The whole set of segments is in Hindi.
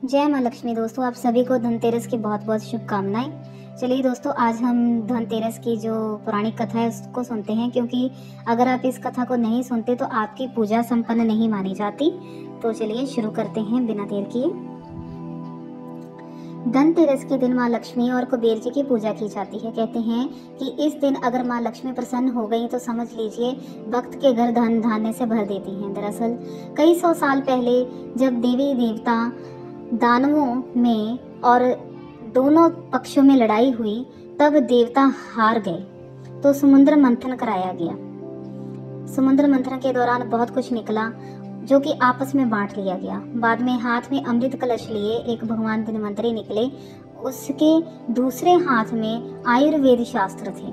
जय माँ लक्ष्मी। दोस्तों, आप सभी को धनतेरस की बहुत बहुत शुभकामनाएं। चलिए दोस्तों, आज हम धनतेरस की जो पौराणिक कथा है उसको सुनते हैं, क्योंकि अगर आप इस कथा को नहीं सुनते तो आपकी पूजा संपन्न नहीं मानी जाती। तो चलिए शुरू करते हैं बिना देर किए। धनतेरस के दिन माँ लक्ष्मी और कुबेर जी की पूजा की जाती है। कहते हैं कि इस दिन अगर माँ लक्ष्मी प्रसन्न हो गई तो समझ लीजिए भक्त के घर धन धान्य से भर देती हैं। दरअसल कई सौ साल पहले जब देवी देवता दानवों में और दोनों पक्षों में लड़ाई हुई, तब देवता हार गए तो समुद्र मंथन कराया गया। समुद्र मंथन के दौरान बहुत कुछ निकला जो कि आपस में बांट लिया गया। बाद में हाथ में अमृत कलश लिए एक भगवान धन्वंतरी निकले। उसके दूसरे हाथ में आयुर्वेद शास्त्र थे।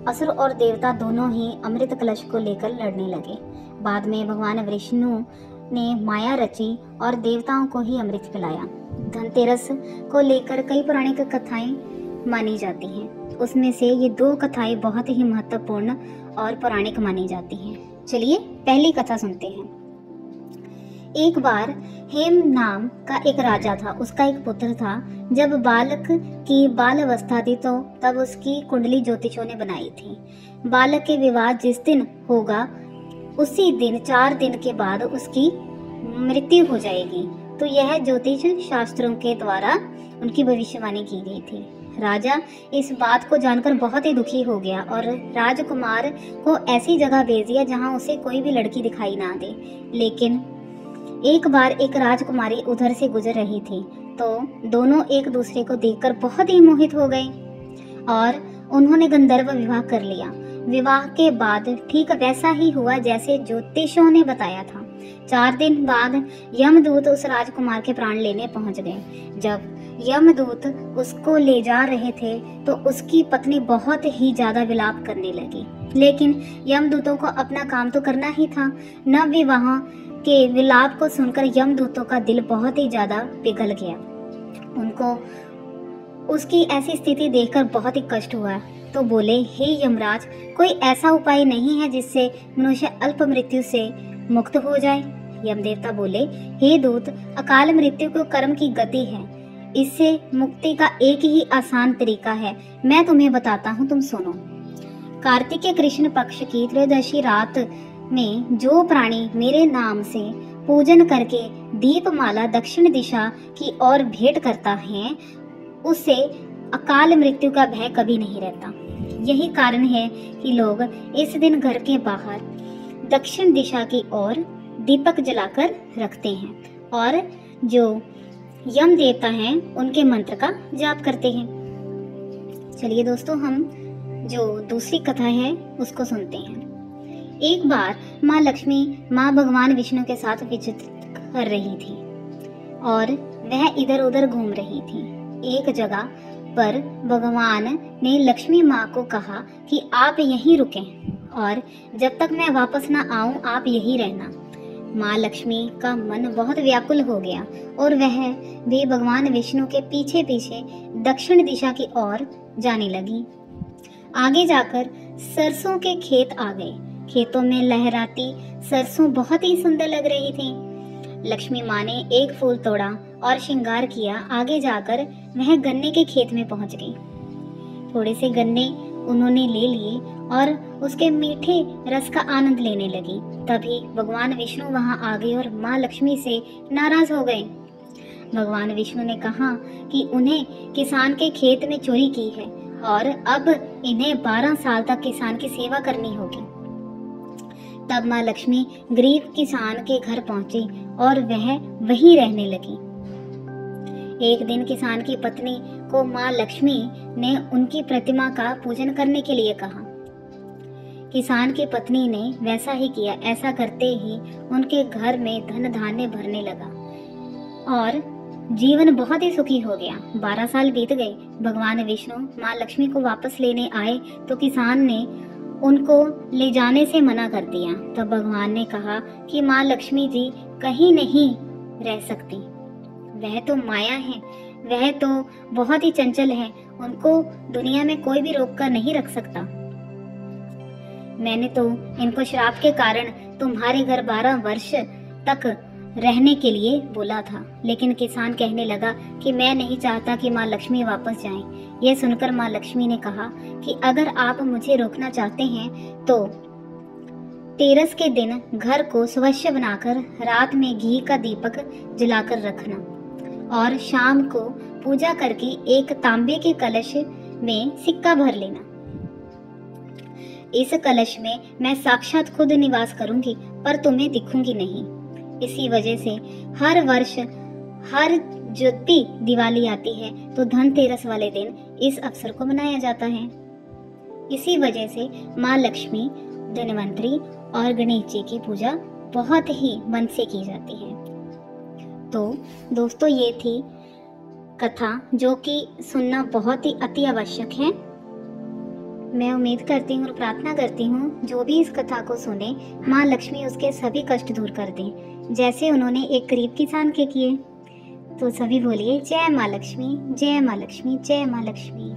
असुर और देवता दोनों ही अमृत कलश को लेकर लड़ने लगे। बाद में भगवान विष्णु ने माया रची और देवताओं को ही अमृत पिलाया। धनतेरस को लेकर कई पौराणिक कथाएं मानी जाती हैं। उसमें से ये दो कथाएं बहुत ही महत्वपूर्ण और पौराणिक मानी जाती हैं। चलिए पहली कथा सुनते हैं। एक बार हेम नाम का एक राजा था। उसका एक पुत्र था। जब बालक की बाल अवस्था थी तो तब उसकी कुंडली ज्योतिषों ने बनाई थी। बालक के विवाह जिस दिन होगा उसी दिन 4 दिन के बाद उसकी मृत्यु हो जाएगी। तो यह ज्योतिष शास्त्रों के द्वारा उनकी भविष्यवाणी की गई थी। राजा इस बात को जानकर बहुत ही दुखी हो गया और राजकुमार को ऐसी जगह भेज दिया जहां उसे कोई भी लड़की दिखाई ना दे। लेकिन एक बार एक राजकुमारी उधर से गुजर रही थी तो दोनों एक दूसरे को देखकर बहुत ही मोहित हो गए और उन्होंने गंधर्व विवाह कर लिया। विवाह के बाद ठीक वैसा ही हुआ जैसे ज्योतिषों ने बताया था। 4 दिन बाद यमदूत उस राजकुमार के प्राण लेने पहुंच गए। जब यमदूत उसको ले जा रहे थे तो उसकी पत्नी बहुत ही ज्यादा विलाप करने लगी। लेकिन यमदूतों को अपना काम तो करना ही था। नवविवाह के विलाप को सुनकर यमदूतों का दिल बहुत ही ज्यादा पिघल गया। उनको उसकी ऐसी स्थिति देखकर बहुत ही कष्ट हुआ तो बोले, हे यमराज, कोई ऐसा उपाय नहीं है जिससे मनुष्य अल्प मृत्यु से मुक्त हो जाए? यमदेवता बोले, हे दूत, अकाल मृत्यु को कर्म की गति है। इससे मुक्ति का एक ही आसान तरीका है। मैं तुम्हें बताता हूँ, तुम सुनो। कार्तिक कृष्ण पक्ष की त्रयोदशी रात में जो प्राणी मेरे नाम से पूजन करके दीपमाला दक्षिण दिशा की ओर भेंट करता है उसे अकाल मृत्यु का भय कभी नहीं रहता। यही कारण है कि लोग इस दिन घर के बाहर दक्षिण दिशा की ओर दीपक जलाकर रखते हैं और जो यम देवता हैं उनके मंत्र का जाप करते हैं। चलिए दोस्तों, हम जो दूसरी कथा है उसको सुनते हैं। एक बार माँ लक्ष्मी माँ भगवान विष्णु के साथ विचरित कर रही थी और वह इधर उधर घूम रही थी। एक जगह पर भगवान ने लक्ष्मी माँ को कहा कि आप यहीं रुकें और जब तक मैं वापस ना आऊं आप यहीं रहना। माँ लक्ष्मी का मन बहुत व्याकुल हो गया और वह भी भगवान विष्णु के पीछे पीछे दक्षिण दिशा की ओर जाने लगी। आगे जाकर सरसों के खेत आ गए। खेतों में लहराती सरसों बहुत ही सुंदर लग रही थी। लक्ष्मी माँ ने एक फूल तोड़ा और श्रृंगार किया। आगे जाकर वह गन्ने के खेत में पहुंच गई। थोड़े से गन्ने उन्होंने ले लिए और उसके मीठे रस का आनंद लेने लगी। तभी भगवान विष्णु वहां आ गए और माँ लक्ष्मी से नाराज हो गए। भगवान विष्णु ने कहा कि उन्हें किसान के खेत में चोरी की है और अब इन्हें 12 साल तक किसान की सेवा करनी होगी। तब माँ लक्ष्मी गरीब किसान के घर पहुंची और वह वहीं रहने लगी। एक दिन किसान की पत्नी को माँ लक्ष्मी ने उनकी प्रतिमा का पूजन करने के लिए कहा। किसान की पत्नी ने वैसा ही किया। ऐसा करते ही उनके घर में धन धान्य भरने लगा और जीवन बहुत ही सुखी हो गया। 12 साल बीत गए। भगवान विष्णु माँ लक्ष्मी को वापस लेने आए तो किसान ने उनको ले जाने से मना कर दिया। तब भगवान ने कहा कि माँ लक्ष्मी जी कहीं नहीं रह सकती। वह तो माया है, वह तो बहुत ही चंचल है। उनको दुनिया में कोई भी रोक कर नहीं रख सकता। मैंने तो इनको श्राप के कारण तुम्हारे घर 12 वर्ष तक रहने के लिए बोला था, लेकिन किसान कहने लगा कि मैं नहीं चाहता कि माँ लक्ष्मी वापस जाएं। यह सुनकर माँ लक्ष्मी ने कहा कि अगर आप मुझे रोकना चाहते हैं तो तेरस के दिन घर को स्वच्छ बनाकर रात में घी का दीपक जलाकर रखना और शाम को पूजा करके एक तांबे के कलश में सिक्का भर लेना। इस कलश में मैं साक्षात खुद निवास करूंगी पर तुम्हें दिखूंगी नहीं। इसी वजह से हर वर्ष हर जब भी दिवाली आती है तो धनतेरस वाले दिन इस अवसर को मनाया जाता है। इसी वजह से माँ लक्ष्मी, धनवंतरी और गणेश जी की पूजा बहुत ही मन से की जाती है। तो दोस्तों, ये थी कथा जो कि सुनना बहुत ही अति आवश्यक है। मैं उम्मीद करती हूँ और प्रार्थना करती हूँ जो भी इस कथा को सुने माँ लक्ष्मी उसके सभी कष्ट दूर कर दें, जैसे उन्होंने एक गरीब किसान के किए। तो सभी बोलिए जय माँ लक्ष्मी, जय माँ लक्ष्मी, जय माँ लक्ष्मी।